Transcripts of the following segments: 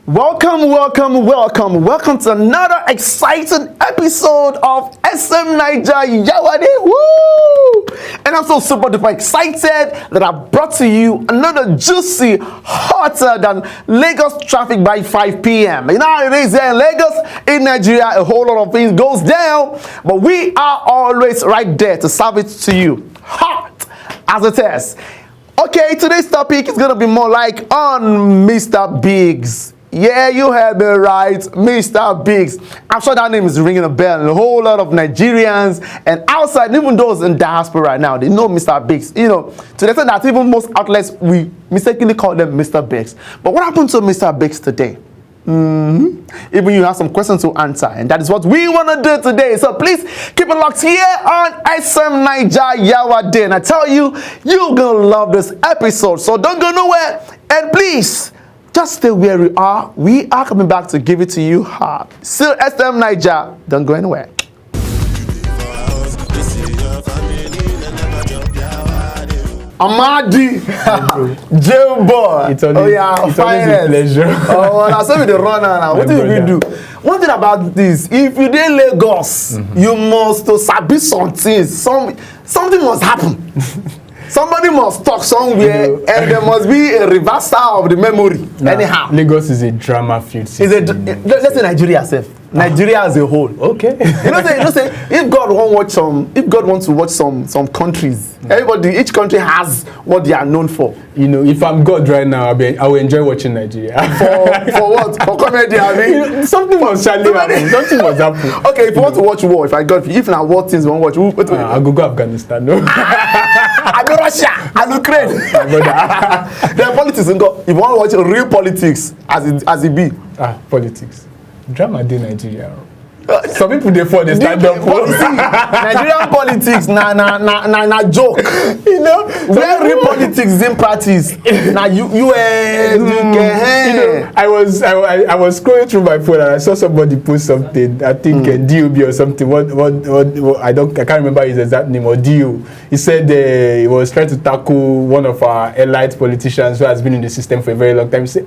Welcome to another exciting episode of smnaija Yawa Dey. Woo! And I'm so super duper excited that I brought to you another juicy, hotter than Lagos traffic by 5 p.m. You know how it is here in Lagos, in Nigeria, a whole lot of things goes down, but we are always right there to serve it to you, hot as it is. Okay, today's topic is gonna be more like on Mr. Biggs. Yeah, you heard me right, Mr. Biggs. I'm sure that name is ringing a bell and a whole lot of Nigerians and outside, even those in diaspora right now, they know Mr. Biggs. You know, to the extent that even most outlets, we mistakenly call them Mr. Biggs. But what happened to Mr. Biggs today? Even you have some questions to answer, and that is what we want to do today. So please keep it locked here on smnaija Yawa Dey. And I tell you, you're gonna love this episode. So don't go nowhere, and please just stay where we are. We are coming back to give it to you hard. Still smnaija. Don't go anywhere. Amadi, jail boy. It's always a pleasure. Oh, I saw with the runner now. What did we do? One thing about this, if you dey Lagos, you must to sabi something. Something must happen. Somebody must talk somewhere, you know, and there must be a reversal of the memory. Anyhow, Lagos is a drama-filled city. Let's say Nigeria itself. Nigeria as a whole. Okay. You know, say if God wants to watch some countries, everybody, each country has what they are known for. You know, if I'm God right now, I will enjoy watching Nigeria. For what? For comedy, I mean. You know, something must happen. Something must happen. Okay, if you want to watch war, if now what things you want to watch, I'll go Afghanistan. No. I go Russia. I go Ukraine. There are politics. If you want to watch real politics, as it be. Politics. Drama Dey Nigeria. Some people they stand up. Nigerian politics na joke. You know, where real politics in practice. Now US, UK. I was scrolling through my phone and I saw somebody post something. I think DOB or something. What I can't remember his exact name, or DO. He said he was trying to tackle one of our elite politicians who has been in the system for a very long time. He said,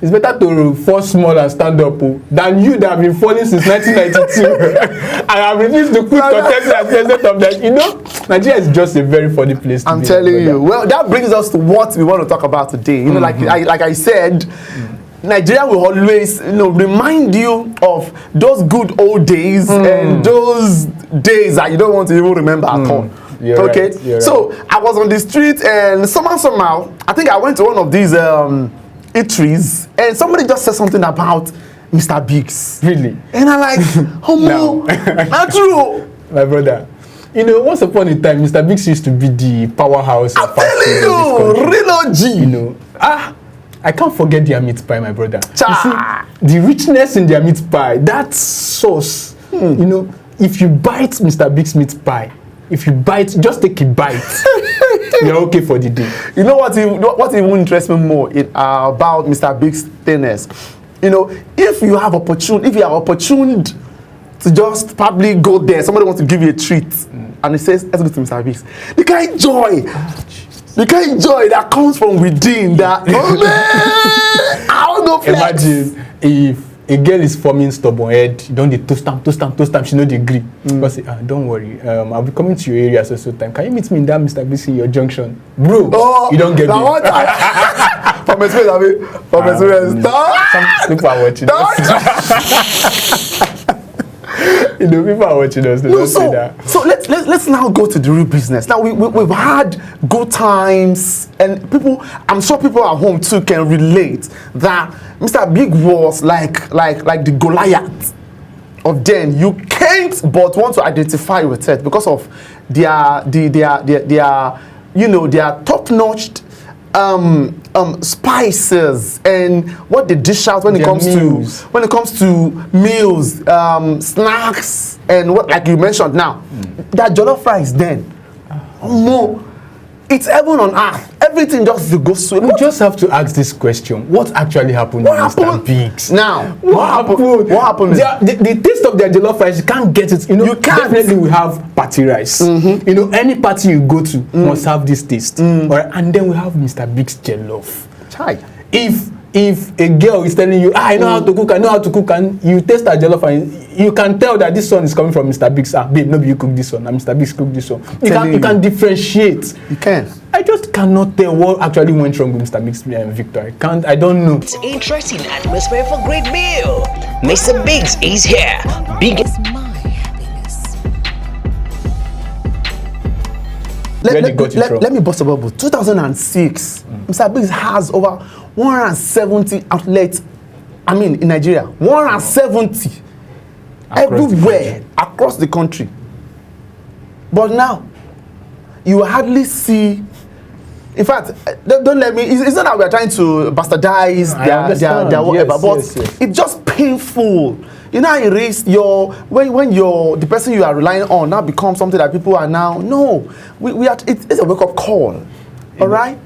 it's better to fall small and stand up than you that have been falling since 1992. I have refused to quit contesting as president of that. You know, Nigeria is just a very funny place to be. I'm telling you. Well, that brings us to what we want to talk about today. You know, like I said, Nigeria will always, remind you of those good old days and those days that you don't want to even remember at all. Okay, right. So I was on the street and somehow, I think I went to one of these eateries and somebody just said something about Mr. Biggs. Really? And I'm like, oh no, not true. My brother, you know, once upon a time, Mr. Biggs used to be the powerhouse of fast food in this country. Real OG. You know, I can't forget their meat pie, my brother. Cha. You see, the richness in their meat pie, that sauce, you know, if you bite Mr. Biggs meat pie, just take a bite, you're okay for the day. You know what even interests me more about Mr. Biggs' thinness? You know, if you are opportune to just probably go there, somebody wants to give you a treat, and he says, let's go to Mr. Biggs. The kind of joy that comes from within that, oh man, I don't know. Imagine if a girl is forming stubborn head, you don't dey toast am, she no dey agree. Because say, don't worry, I'll be coming to your area so time. Can you meet me in that Mr. Biggs in your junction? Bro, you don't get me. From experience, some people are watching us. You know, people are watching us. So let's now go to the real business. Now we've had good times, and I'm sure people at home too can relate that Mr. Big was like the Goliath of then. You can't but want to identify with it because of their top-notch spices and what they dish out when it comes to meals, snacks, and what, like you mentioned now, that jollof rice then, more, it's heaven on earth. Everything just goes through. We just have to ask this question: what actually happened to Mr. Biggs? Now, what happened? What happened? The taste of their jollof rice, you can't get it. You know, definitely we have party rice. You know, any party you go to must have this taste. And then we have Mr. Biggs jollof. Chai. If if a girl is telling you, I know how to cook, and you taste her jollof and you can tell that this one is coming from Mr. Biggs. Babe, maybe you cook this one, and Mr. Biggs cook this one. You can differentiate. You can. I just cannot tell what actually went wrong with Mr. Biggs and Victor. I don't know. It's interesting atmosphere for great meal. Mr. Biggs is here. Biggest my happiness. Let me bust a bubble. 2006, Mr. Biggs has over 170 outlets. I mean, in Nigeria, 170 everywhere across the country. But now, you hardly see. In fact, don't let me. It's not that we are trying to bastardize their whatever, but it's just painful. You know, it is when the person you are relying on now becomes something that people are now. No, it's a wake up call. All right,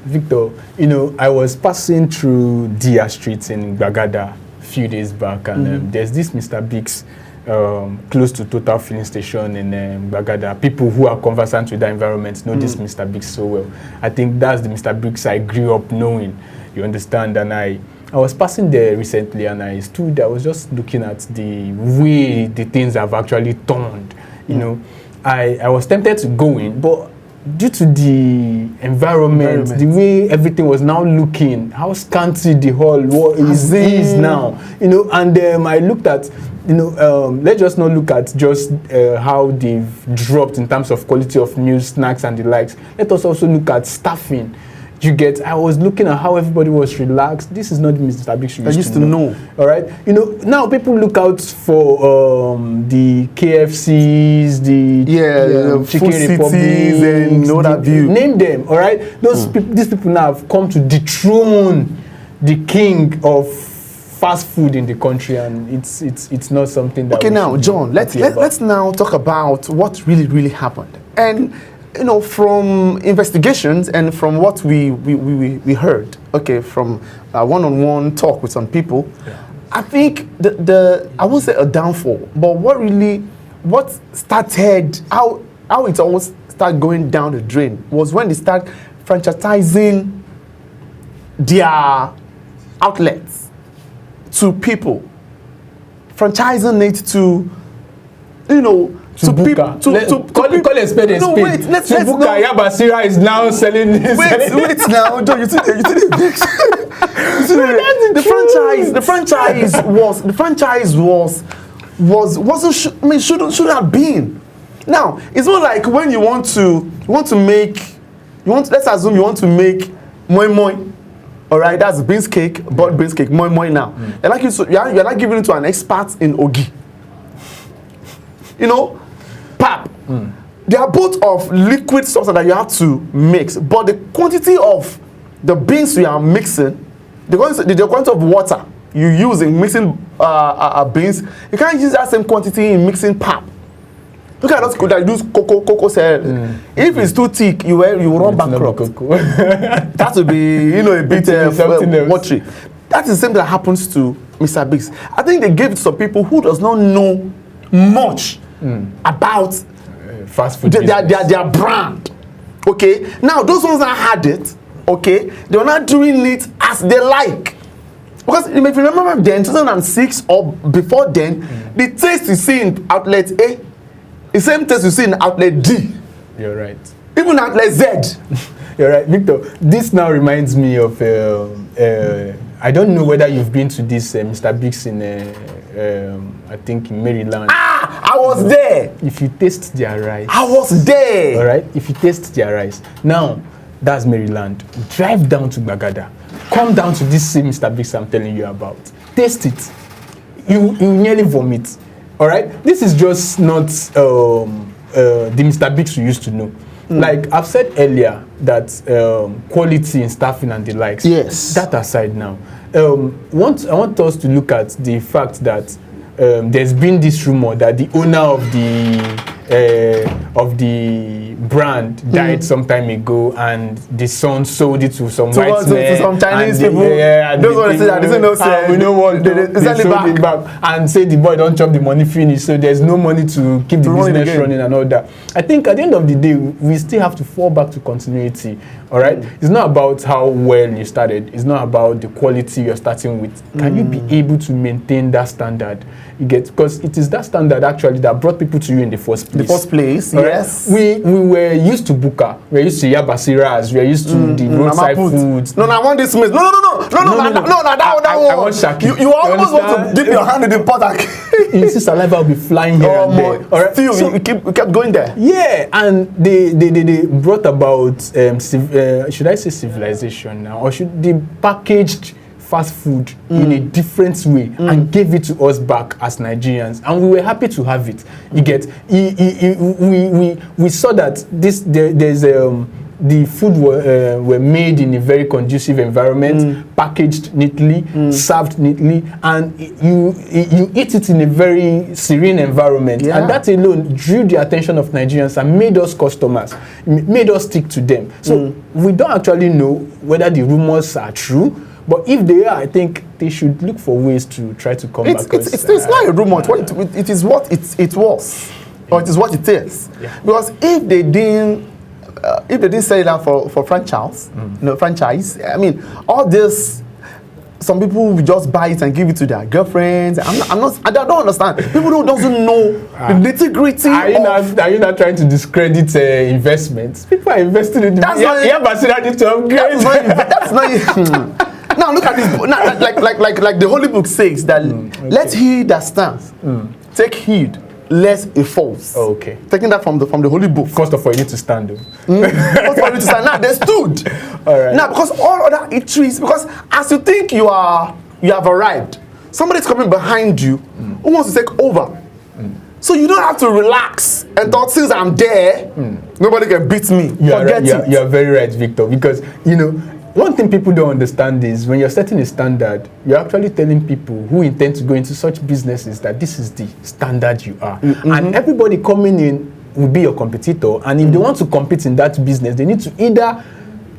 Victor. You know, I was passing through Dia Street in Bagada a few days back, and there's this Mr. Biggs close to Total filling station in Bagada. People who are conversant with the environment know this Mr. Biggs so well. I think that's the Mr. Biggs I grew up knowing. You understand? And I was passing there recently, and I was just looking at the way the things have actually turned. You know, I was tempted to go in, but due to the environment, the way everything was now looking, how scanty the hall is now, you know, and I looked at, you know, let's just not look at just how they've dropped in terms of quality of meals, snacks, and the likes. Let us also look at staffing. I was looking at how everybody was relaxed. This is not the Mr. Biggs you used to know. All right, you know, now people look out for the KFCs, the Chicken Republics, and all that view. Name them. All right, these people now have come to dethrone the king of fast food in the country, and it's not something that. Okay, now, John, let's now talk about what really happened. And you know, from investigations and from what we heard, okay, from one-on-one talk with some people, I think I won't say a downfall, but what started, how it almost started going down the drain was when they start franchising their outlets to people, franchising it to, you know, call a spade a spade. No, wait, let's Yabasira is now selling this. Wait now, John, you see the franchise shouldn't have been. Now, it's not like when let's assume you want to make moi moi. All right, that's beans cake, but beans cake, moi moi now. You're not giving it to an expert in Ogi. You know, pap. They are both of liquid substance that you have to mix, but the quantity of the beans you are mixing, the quantity of water you use in mixing beans, you can't use that same quantity in mixing pap. Look at those that use cocoa cell. If it's too thick, you will run bankrupt. That would be, you know, a bit watery. That is the same that happens to Mr. Biggs. I think they gave it to some people who does not know much about fast food their brand. Okay, now those ones that had it, okay, they were not doing it as they like. Because if you remember then, 2006 or before then, the taste you see in outlet A, the same taste you see in outlet D. You're right. Even outlet Z. You're right, Victor. This now reminds me of I don't know whether you've been to this Mr. Biggs in I think in Maryland. I was there. If you taste their rice, I was there. All right. If you taste their rice, now that's Maryland. Drive down to Bagada. Come down to this same Mr. Biggs I'm telling you about. Taste it. You nearly vomit. All right. This is just not the Mr. Biggs you used to know. Like I've said earlier that quality in staffing and the likes. Yes. That aside now, I want us to look at the fact that there's been this rumor that the owner of the of the brand died some time ago, and the son sold it to some white men, to some Chinese and people. Those ones say that they say no sense. we don't want they sold it back and say the boy don't chop the money finish, so there's no money to keep the business running and all that. I think at the end of the day, we still have to fall back to continuity. All right, it's not about how well you started. It's not about the quality you're starting with. Can you be able to maintain that standard? You get, because it is that standard actually that brought people to you in the first place. Yes. We were used to buka. We were used to yabasiras. We were used to the roadside foods. No, I want this mess. No, that one. I want shaki. You almost want to dip your hand in the pot. You see saliva will be flying here and there. All right. Still, so, you kept going there. Yeah, and they brought about should I say civilization now, or should they packaged fast food in a different way and gave it to us back as Nigerians, and we were happy to have it. You get, we saw that the food were made in a very conducive environment, packaged neatly, served neatly, and you eat it in a very serene environment. Yeah. And that alone drew the attention of Nigerians and made us customers, made us stick to them. So we don't actually know whether the rumors are true, but if they are, I think they should look for ways to try to come back. It's not a rumor. It is what it was, or it is what it is. Yeah. Because if they didn't say that for franchise, franchise. I mean, all this. Some people will just buy it and give it to their girlfriends. I don't understand. People who doesn't know the nitty-gritty. Are you not trying to discredit investments? People are investing in the. That's not. Now look at this. Now, like the Holy Book says that let he that stands take heed lest it falls. Oh, okay. Taking that from the Holy Book. First of all, you need to stand. First of all, you need to stand. Now they stood. All right. Now because all other eateries, because as you think you have arrived, somebody's coming behind you who wants to take over. So you don't have to relax and thought since I'm there, nobody can beat me. Forget it. You're very right, Victor, because one thing people don't understand is when you're setting a standard, you're actually telling people who intend to go into such businesses that this is the standard you are. And everybody coming in will be your competitor. And if they want to compete in that business, they need to either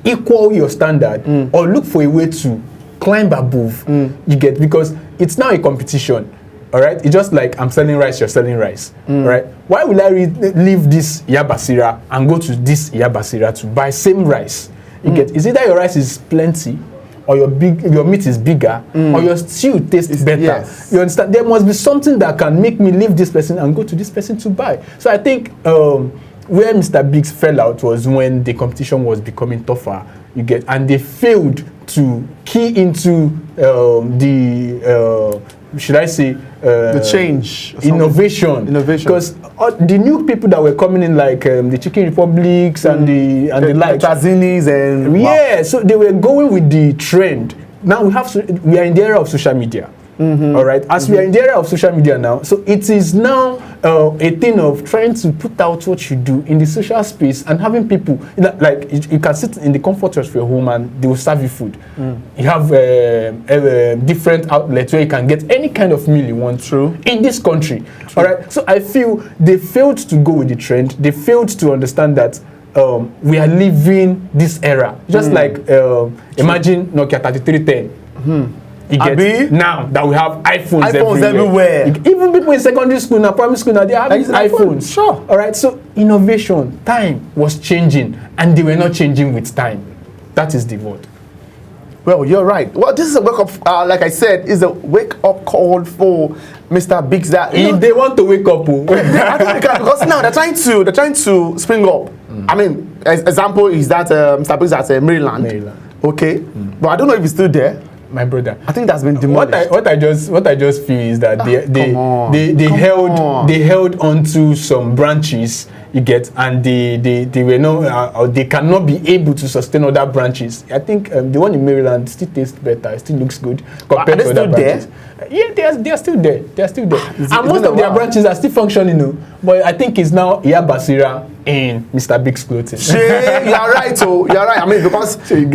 equal your standard or look for a way to climb above. You get, because it's now a competition. All right, it's just like I'm selling rice, you're selling rice. All right, why will I leave this Yabasira and go to this Yabasira to buy same rice? You get, is either your rice is plenty, or your meat is bigger, or your stew tastes better. Yes. You understand? There must be something that can make me leave this person and go to this person to buy. So I think where Mr. Biggs fell out was when the competition was becoming tougher. You get, and they failed to key into should I say the change, innovation, because the new people that were coming in, like the Chicken Republics and the like Tazinis and so they were going with the trend. Now we are in the era of social media. All right, as we are in the era of social media now, so it is now a thing of trying to put out what you do in the social space and having people like you can sit in the comfort of your home and they will serve you food. You have different outlets where you can get any kind of meal you want in this country. All right, so I feel they failed to go with the trend. They failed to understand that we are living this era. Just like imagine Nokia 3310. Now that we have iPhones everywhere. Even people in secondary school now, primary school now, they have iPhones. Sure. All right. So innovation, time was changing, and they were not changing with time. That is the word. Well, you're right. Well, this is a wake up. Like I said, is a wake up call for Mr. Biggs. That if they want to wake up, I think they can, because now they're trying to spring up. I mean, example is that Mr. Biggs at Maryland. Okay, but I don't know if he's still there. My brother, I think that's been demolished. What I just feel is that they held onto some branches, you get, and they were not they cannot be able to sustain other branches. I think the one in Maryland still tastes better. It still looks good compared to other branches. Yeah, they are still there. They are still there, and most of their branches are still functioning. But I think it's now Yabasira in Mr. Biggs clothing. You are right. So you are right. I mean, because you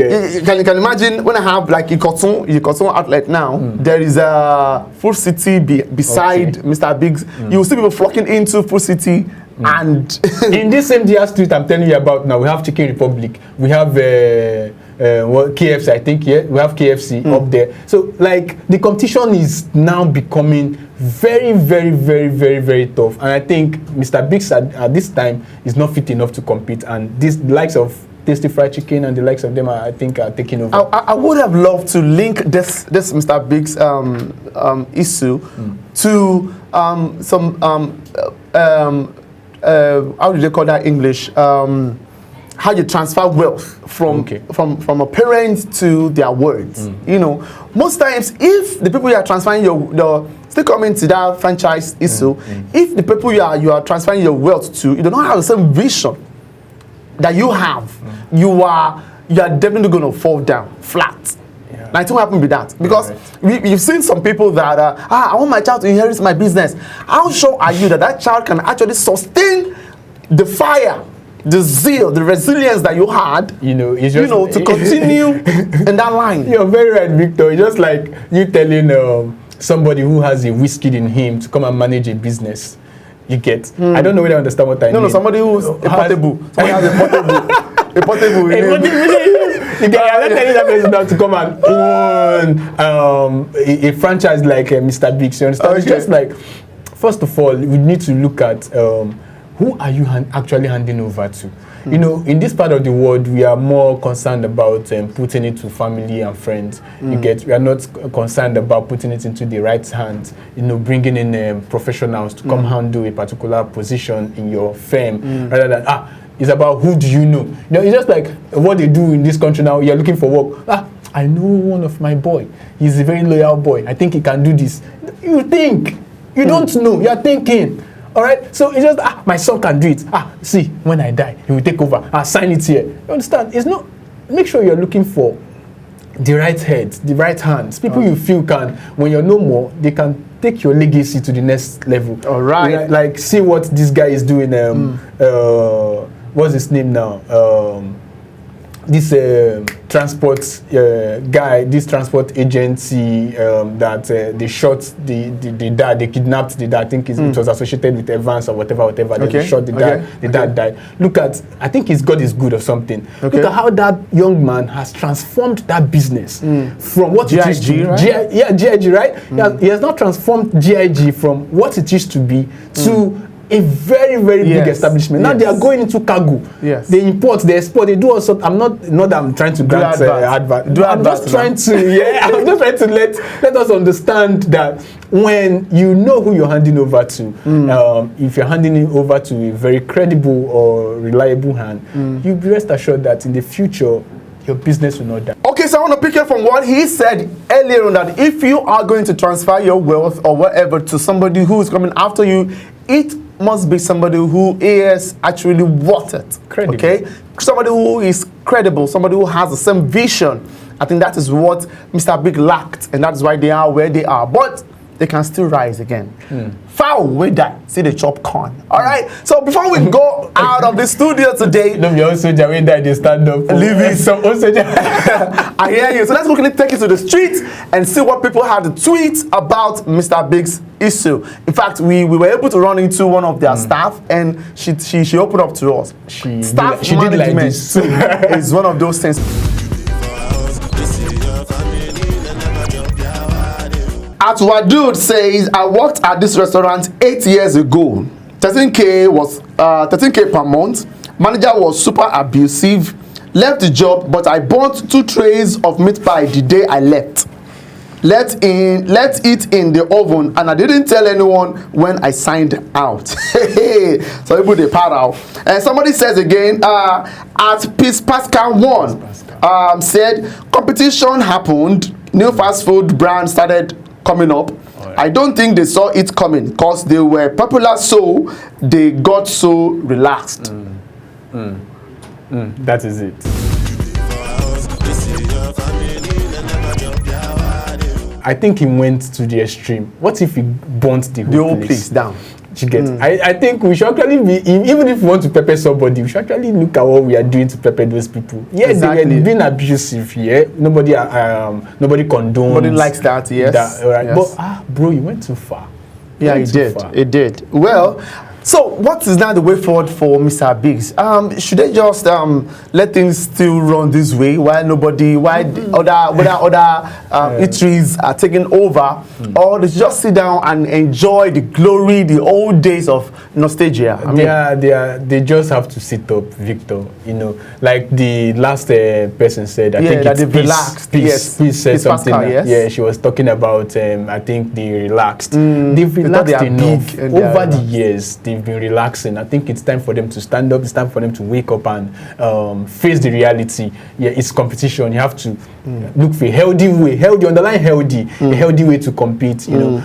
can imagine when I have like Ikoton outlet now, there is a Full City beside Mr. Biggs. You will see people flocking into Full City And in this same DR street I'm telling you about now, we have Chicken Republic, we have KFC, I think, yeah, we have KFC up there. So like the competition is now becoming very, very, very, very, very tough. And I think Mr. Biggs at this time is not fit enough to compete. And this likes of Tasty Fried Chicken and the likes of them, I think, are taking over. I would have loved to link this Mr. Biggs issue to some how do they call that English? How you transfer wealth from a parent to their words. You know, most times if the people you are transferring still coming to that franchise issue, if the people you are transferring your wealth to, you do not have the same vision that you have, you are definitely going to fall down flat. Yeah. Like, what happened with that? Because you've seen some people that I want my child to inherit my business. How sure are you that that child can actually sustain the fire, the zeal, the resilience that you had, to continue in that line? You're very right, Victor. It's just like you telling somebody who has a whiskey in him to come and manage a business. You get? I don't know whether you understand what I mean. No, somebody who's a portable. Somebody has a portable. A portable. I'm not telling that person now to come and own a franchise like Mr. Biggs. You understand? Okay. It's just like, first of all, we need to look at who are you actually handing over to. You know, in this part of the world, we are more concerned about putting it to family and friends. You get? We are not concerned about putting it into the right hands. You know, bringing in professionals to come handle a particular position in your firm, rather than it's about who do you know. You know, it's just like what they do in this country now. You're looking for work. I know one of my boy. He's a very loyal boy. I think he can do this. You think? You don't know. You're thinking. All right, so it's just my son can do it. See, when I die, he will take over. Sign it here. You understand? It's not. Make sure you're looking for the right heads, the right hands, people you feel can. When you're no more, they can take your legacy to the next level. All right, like see what this guy is doing. What's his name now? This transport guy, this transport agency that they shot the dad, they kidnapped the dad. I think it was associated with Evans or whatever. Then they shot the dad. The dad died. Look at, I think his God is good or something. Look at how that young man has transformed that business from what it used to be. Right? GIG, right? He has not transformed GIG from what it used to be to a very, very big establishment. Now they are going into cargo. They import, they export, they do all sorts. I'm not that I'm trying to grant advert. I'm just trying to I'm just trying to let us understand that when you know who you're handing over to, if you're handing it over to a very credible or reliable hand, you'll be rest assured that in the future your business will not die. Okay, so I want to pick up from what he said earlier on, that if you are going to transfer your wealth or whatever to somebody who is coming after you, it must be somebody who is actually worth it. Credible. Okay? Somebody who is credible, somebody who has the same vision. I think that is what Mr. Big lacked, and that's why they are where they are. But they can still rise again. Foul, we die. See the chop corn. All right? So before we go out of the studio today... No, you also we die, they stand up. Leave it. So also I hear you. So let's quickly take it to the streets and see what people had to tweet about Mr. Biggs' issue. In fact, we were able to run into one of their staff, and she opened up to us. Staff management like is one of those things. Atwadude says, I worked at this restaurant 8 years ago. 13K per month. Manager was super abusive. Left the job, but I bought 2 trays of meat pie the day I left. Let it in the oven, and I didn't tell anyone when I signed out. So people they part out. And somebody says again, at Peace Pascal 1, said competition happened. New fast food brand started coming up. I don't think they saw it coming because they were popular, so they got so relaxed. That is it. I think he went to the extreme. What if he burnt the whole place down? You get? I think we should actually be, even if we want to pepper somebody, we should actually look at what we are doing to pepper those people. Yeah, exactly. They were being abusive. Yeah, nobody condones. Nobody likes that. Yes, right. Yes. But bro, you went too far. Yeah, he did. It did. Well, So, what is now the way forward for Mr. Biggs? Should they just let things still run this way while other eateries are taking over, or they just sit down and enjoy the glory, the old days of nostalgia? They just have to sit up, Victor. You know, like the last person said. I think it's relaxed. Peace said something. Pascal, yes. Yeah, she was talking about. I think they relaxed. They've relaxed enough over the years. They've been relaxing. I think it's time for them to stand up. It's time for them to wake up and face the reality. Yeah, it's competition. You have to look for a healthy way, underline healthy, a healthy way to compete. You know,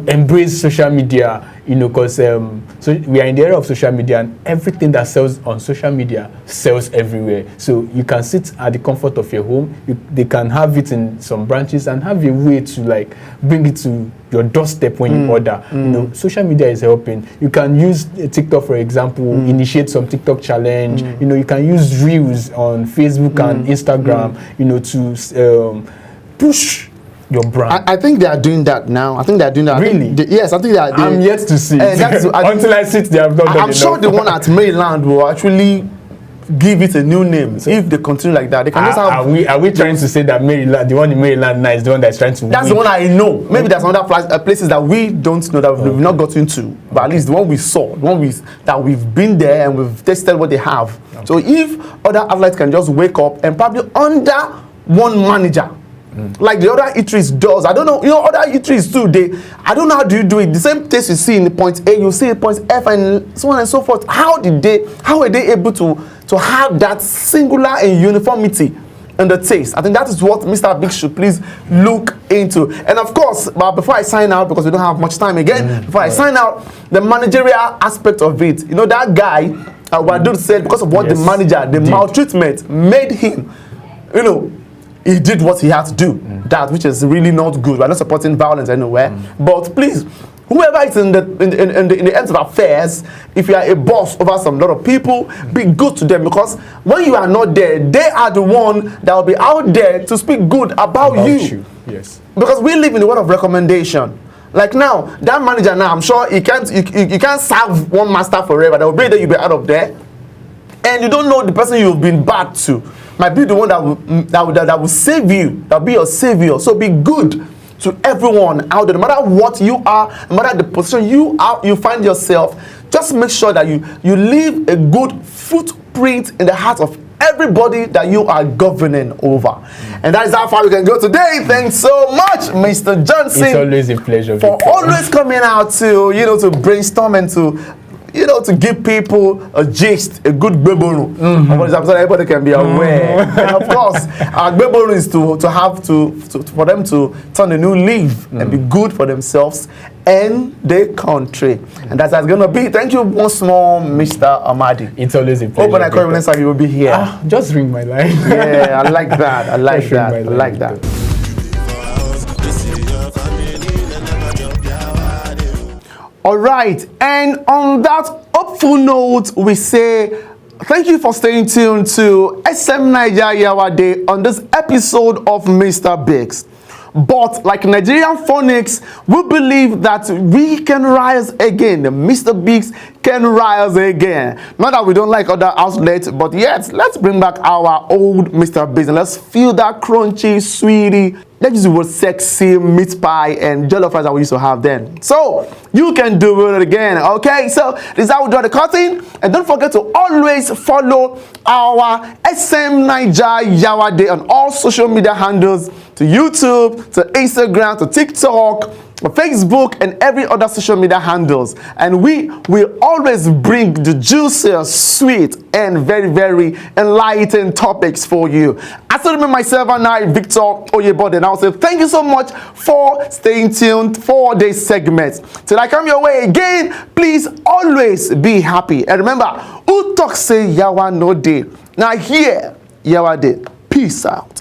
embrace social media. You know, because so we are in the era of social media, and everything that sells on social media sells everywhere. So you can sit at the comfort of your home. They can have it in some branches and have a way to like bring it to your doorstep when you order. You know, social media is helping. You can use TikTok, for example, initiate some TikTok challenge. You know, you can use Reels on Facebook and Instagram. You know, to push your brand. I think they are doing that now. I think they are doing that. Really? Yes, I think they are. I'm yet to see it. Until I sit there, I've not done I'm sure the one at Maryland will actually give it a new name. So if they continue like that, they can just have. Are we trying to say that Maryland, the one in Maryland now, is the one that's trying to That's win? the one I know. Maybe there's other places that we don't know, that we've not gotten to. But at least the one we saw, the one that we've been there and we've tested what they have. Okay. So if other athletes can just wake up and probably under one manager, like the other eateries does. I don't know, you know, other eateries too, I don't know how do you do it. The same taste you see in the point A, you see in point F, and so on and so forth. How were they able to have that singular and uniformity in the taste? I think that is what Mr. Biggs should please look into. And of course, but before I sign out, because we don't have much time again, before I sign out, the managerial aspect of it. You know, that guy, Wadu said, because of what the manager, the maltreatment made him, you know, he did what he had to do, that which is really not good. We're not supporting violence anywhere, but please, whoever is in the ends of affairs, if you are a boss over some lot of people, be good to them, because when you are not there, they are the one that will be out there to speak good about you. Yes, because we live in the world of recommendation. Like now, that manager now, I'm sure you can't serve one master forever. There will be a day you'll be out of there, and you don't know the person you've been bad to might be the one that will save you, that will be your savior. So be good to everyone out there, no matter what you are, no matter the position you find yourself. Just make sure that you leave a good footprint in the heart of everybody that you are governing over. And that is how far we can go today. Thanks so much, Mr. Johnson. It's always a pleasure for always coming out to, you know, to brainstorm and to, you know, to give people a gist, a good gbeboro. Of this episode, everybody can be aware. And of course, our gbeboro is for them to turn a new leaf and be good for themselves and their country. And that's how it's gonna be. Thank you once more, Mr. Amadi. It's always a pleasure. Hope when I call you next time, you will be here. Just ring my line. Yeah, I like that. I like that. I like that. All right, and on that hopeful note, we say thank you for staying tuned to smnaija Yawa Dey on this episode of Mr. Biggs. But like Nigerian phonics, we believe that we can rise again. Mr. Biggs can rise again. Not that we don't like other outlets, but yet let's bring back our old Mr. Biggs and let's feel that crunchy, sweetie, let's use the word sexy meat pie and jollof rice that we used to have then. So you can do it again, okay? So this is how we draw the curtain, and don't forget to always follow our smnaija Yawa Dey on all social media handles, to YouTube, to Instagram, to TikTok, Facebook, and every other social media handles. And we will always bring the juicy, sweet, and very, very enlightening topics for you. I still remember myself and I, Victor Oyebode, and I'll say thank you so much for staying tuned for this segment. Till I come your way again, please always be happy. And remember, who talks say Yawa no dey? Now here, Yawa Dey. Peace out.